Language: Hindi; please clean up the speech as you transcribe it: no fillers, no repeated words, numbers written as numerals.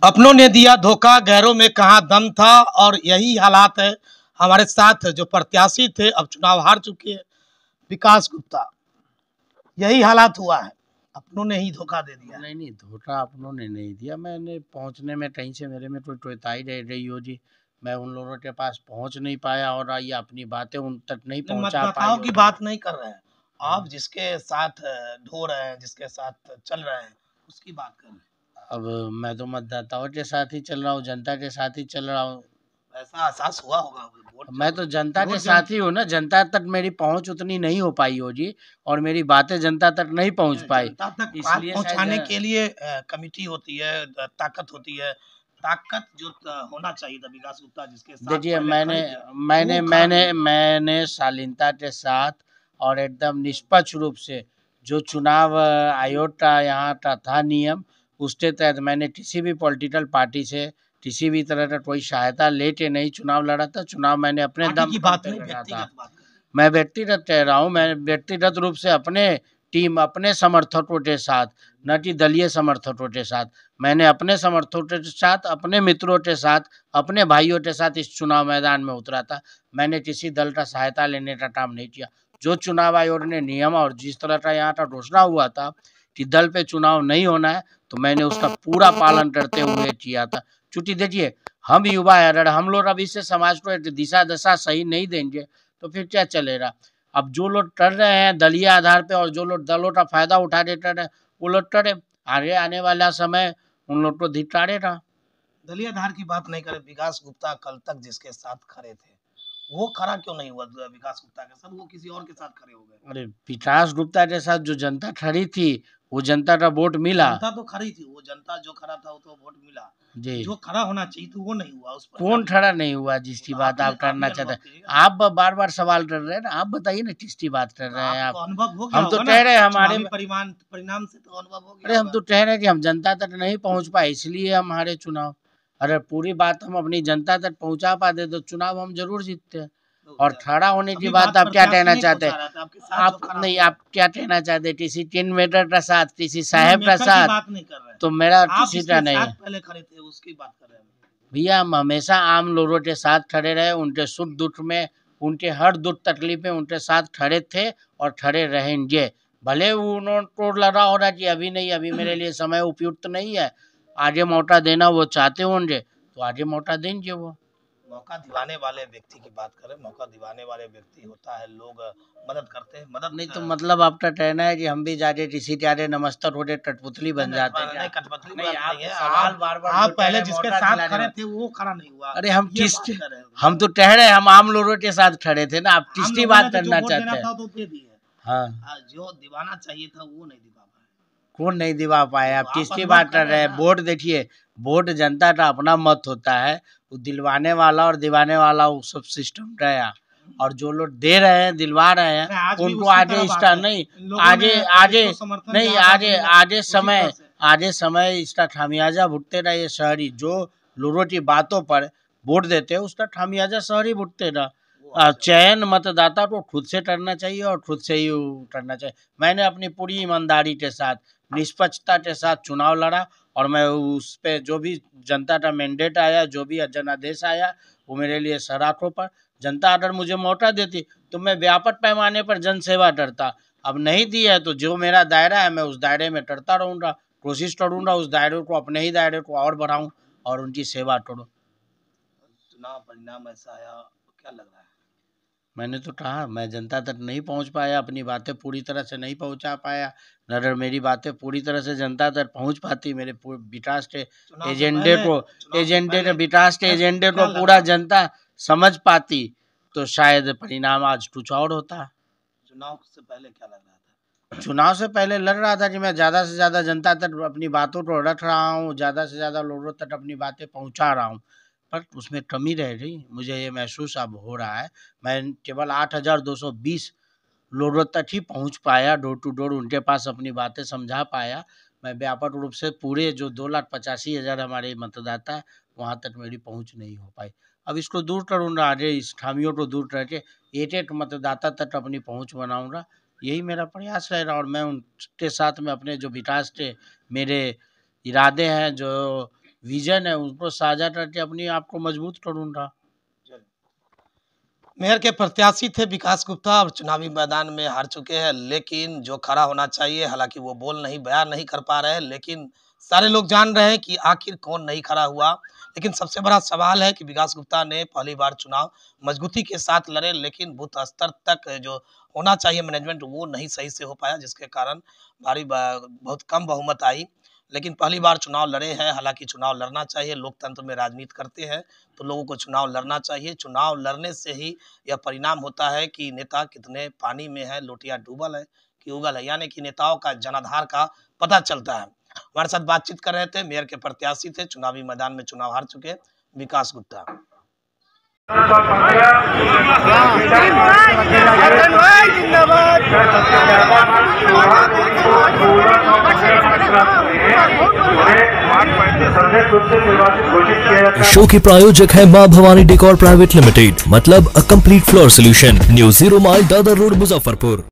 अपनों ने दिया धोखा, गैरों में कहाँ दम था। और यही हालात है हमारे साथ। जो प्रत्याशी थे अब चुनाव हार चुके हैं, विकास गुप्ता, यही हालात हुआ है। अपनों ने ही धोखा दे दिया। नहीं नहीं, धोखा अपनों ने नहीं दिया। मैंने पहुंचने में कहीं से मेरे में कोई टोयताई रही हो जी। मैं उन लोगों के पास पहुंच नहीं पाया और ये अपनी बातें उन तक नहीं पहुंचा पाई। मतदाताओं की बात नहीं कर रहे हैं आप, जिसके साथ ढो रहे हैं, जिसके साथ चल रहे हैं, उसकी बात कर रहे हैं। अब मैं तो मतदाताओं के साथ ही चल रहा हूँ, जनता के साथ ही चल रहा हूँ। ऐसा एहसास हुआ होगा। मैं तो जनता के साथ ही हूँ ना। जनता तक मेरी पहुंच उतनी नहीं हो पाई हो जी, और मेरी बातें जनता तक नहीं पहुंच पाई। जनता तक इसलिए पहुंचाने के लिए कमिटी होती है, ताकत होती है। ताकत जो होना चाहिए था विकास गुप्ता, जिसके साथ देखिए, पहले मैंने खड़े थे, मैंने वो खड़ा मैंने नहीं हुआ। मैंने शालीनता के साथ और एकदम निष्पक्ष रूप से जो चुनाव आयोग का यहाँ का था नियम, उसके तहत मैंने किसी भी पॉलिटिकल पार्टी से किसी भी तरह का कोई सहायता लेके नहीं चुनाव लड़ा था। चुनाव मैंने अपने पार्टी दम की पर बात नहीं, लड़ा था। व्यक्तिगत बात कर रहे हैं। मैं व्यक्तिगत कह रहा हूँ। मैं व्यक्तिगत रूप से अपने टीम, अपने समर्थकों के साथ, न कि दलीय समर्थकों के साथ, मैंने अपने समर्थकों के साथ, अपने मित्रों के साथ, अपने भाइयों के साथ इस चुनाव मैदान में उतरा था। मैंने किसी दल का सहायता लेने का काम नहीं किया। जो चुनाव आयोग ने नियम और जिस तरह का यहाँ का घोषणा हुआ था कि दल पे चुनाव नहीं होना है, तो मैंने उसका पूरा पालन करते हुए किया था। क्योंकि देखिए, हम युवा है, अगर हम लोग अभी से समाज को एक दिशा दशा सही नहीं देंगे तो फिर क्या चलेगा। अब जो लोग कर रहे हैं दलीय आधार पे और जो लोग दलों का फायदा उठा देते रहे, वो लोग करे। आगे आने वाला समय उन लोग को धिक्कारेगा। दलीय आधार की बात नहीं करें। विकास गुप्ता कल तक जिसके साथ खड़े थे, वो खड़ा क्यों नहीं हुआ विकास गुप्ता के साथ? वो किसी और के साथ खड़े हो गए। अरे, विकास गुप्ता के साथ जो जनता खड़ी थी, वो जनता का वोट मिला। जनता तो खड़ी थी, वो जनता जो खड़ा था वो तो वोट मिला। जी, जो खड़ा होना चाहिए तो वो नहीं हुआ। उस पर कौन खड़ा नहीं हुआ जिसकी बात आप करना चाहते हैं? आप बार बार सवाल कर रहे हैं ना, आप बताइए ना किसकी बात कर रहे हैं आप? अनुभव हो गया हम तो होगा कह ना, रहे हैं हमारे परिणाम से तो अनुभव हो अरे, गया हम तो होगा। कह रहे हैं कि हम जनता तक नहीं पहुंच पाए, इसलिए हम हारे चुनाव। अगर पूरी बात हम अपनी जनता तक पहुंचा पाते तो चुनाव हम जरूर जीतते हैं। और खड़ा होने की अभी बात आप क्या प्रत्याशी कहना नहीं चाहते पहुंचा हैं? रहा था आपके साथ, जो आप खड़ा नहीं, हुआ। आप क्या कहना चाहते हैं? किसी किंग मेकर का साथ, किसी साहेब का मेकर की साथ? बात नहीं कर रहे हैं, तो मेरा आप किसी का जिसके नहीं साथ है पहले खड़े थे उसकी बात कर रहे हैं। भैया। हम हमेशा आम लोगों के साथ खड़े रहे, उनके सुख दुख में, उनके हर दुख तकलीफ में उनके साथ खड़े थे और खड़े रहेंगे। भले उनको लगा हो रहा कि अभी नहीं, अभी मेरे लिए समय उपयुक्त नहीं है, आगे मौका देना वो चाहते होंगे तो आगे मौका देंगे वो। मौका दिवाने वाले व्यक्ति की बात करें। मौका दिवाने वाले व्यक्ति होता है, लोग मदद करते हैं। मदद नहीं तो मतलब आपका कहना है कि हम भी जाके किसी के आगे नमस्ते होते कठपुतली बन जाते हैं? नहीं, कठपुतली नहीं, बात आप नहीं है। सवाल बार बार आप पहले जिसके साथ खड़े खड़े थे वो खड़ा नहीं हुआ। अरे, हम ये किस, बात कर रहे हैं। हम तो कह रहे हैं हम आम लोगों के साथ खड़े थे ना। आप हम किसकी लोगों ने बात तो जो करना वोट चाहते देना हैं? था तो दे दिए। हाँ, जो दिवाना चाहिए था वो नहीं दिवा पाए। कौन नहीं दिवा पाए? आप तो आप किसकी अनुभव बात कर कर रहे रहे हैं हैं? ना। वोट देखिए, वोट जनता का अपना मत होता है। वो दिलवाने वाला और दिवाने वाला वो सब सिस्टम गया। और जो लोग दे रहे हैं, दिलवा रहे हैं, आज भी उनको उसकी आगे तरफ इसका आते हैं। नहीं, इन लोगों आगे ने आगे जिसको समर्थन नहीं, जहाँ तक आगे मिला, आगे उसी समय, तरह से। आगे समय इसका खामियाजा भुगतेगा ये शहरी। जो लोगों की बातों पर वोट देते हैं उसका खामियाजा शहरी भुगतेगा। चयन मतदाता को खुद से करना चाहिए और खुद से ही करना चाहिए। मैंने अपनी पूरी ईमानदारी के साथ, निष्पक्षता के साथ चुनाव लड़ा और मैं उस पे जो भी जनता का मैंडेट आया, जो भी जनादेश आया, वो मेरे लिए सराखों पर। जनता अगर मुझे मौका देती तो मैं व्यापक पैमाने पर जन सेवा करता। अब नहीं दी है तो जो मेरा दायरा है मैं उस दायरे में करता रहूँगा। कोशिश करूँगा उस दायरे को, अपने ही दायरे को और बढ़ाऊँ और उनकी सेवा करूँ। चुनाव परिणाम ऐसा आया, क्या लग रहा है? मैंने तो कहा मैं जनता तक नहीं पहुंच पाया, अपनी बातें पूरी तरह से नहीं पहुंचा पाया। अगर मेरी बातें पूरी तरह से जनता तक पहुंच पाती, मेरे विकास के एजेंडे को पूरा जनता समझ पाती, तो शायद परिणाम आज कुछ और होता। चुनाव से पहले क्या लग रहा था? चुनाव से पहले लग रहा था कि मैं ज़्यादा से ज़्यादा जनता तक अपनी बातों को रख रहा हूँ, ज़्यादा से ज़्यादा लोगों तक अपनी बातें पहुँचा रहा हूँ, पर उसमें कमी रह गई। मुझे ये महसूस अब हो रहा है। मैं केवल 8,220 लोगों तक ही पहुँच पाया, डोर टू डोर उनके पास अपनी बातें समझा पाया। मैं व्यापक रूप से पूरे जो 2,85,000 हमारे मतदाता हैं, वहाँ तक मेरी पहुँच नहीं हो पाई। अब इसको दूर करूँगा, आगे इस खामियों को दूर करके एक-एक मतदाता तक अपनी पहुँच बनाऊँगा। यही मेरा प्रयास रहेगा और मैं उनके साथ में अपने जो विकास के मेरे इरादे हैं, जो विजन है उनको साझा करके अपनी आप को मजबूत करूँगा। मेयर के प्रत्याशी थे विकास गुप्ता और चुनावी मैदान में हार चुके हैं, लेकिन जो खड़ा होना चाहिए, हालांकि वो बयान नहीं कर पा रहे हैं, लेकिन सारे लोग जान रहे हैं कि आखिर कौन नहीं खड़ा हुआ। लेकिन सबसे बड़ा सवाल है कि विकास गुप्ता ने पहली बार चुनाव मजबूती के साथ लड़े, लेकिन बूथ स्तर तक जो होना चाहिए मैनेजमेंट वो नहीं सही से हो पाया, जिसके कारण बहुत कम बहुमत आई। लेकिन पहली बार चुनाव लड़े हैं, हालांकि चुनाव लड़ना चाहिए, लोकतंत्र में राजनीति करते हैं तो लोगों को चुनाव लड़ना चाहिए। चुनाव लड़ने से ही यह परिणाम होता है कि नेता कितने पानी में है, लोटिया डूबल है कि उगल है, यानी कि नेताओं का जनाधार का पता चलता है। हमारे साथ बातचीत कर रहे थे मेयर के प्रत्याशी थे, चुनावी मैदान में चुनाव हार चुके विकास गुप्ता। शो के प्रायोजक है मां भवानी डेकोर प्राइवेट लिमिटेड, मतलब a complete floor solution, new 0 mile Dadar road, Muzaffarpur.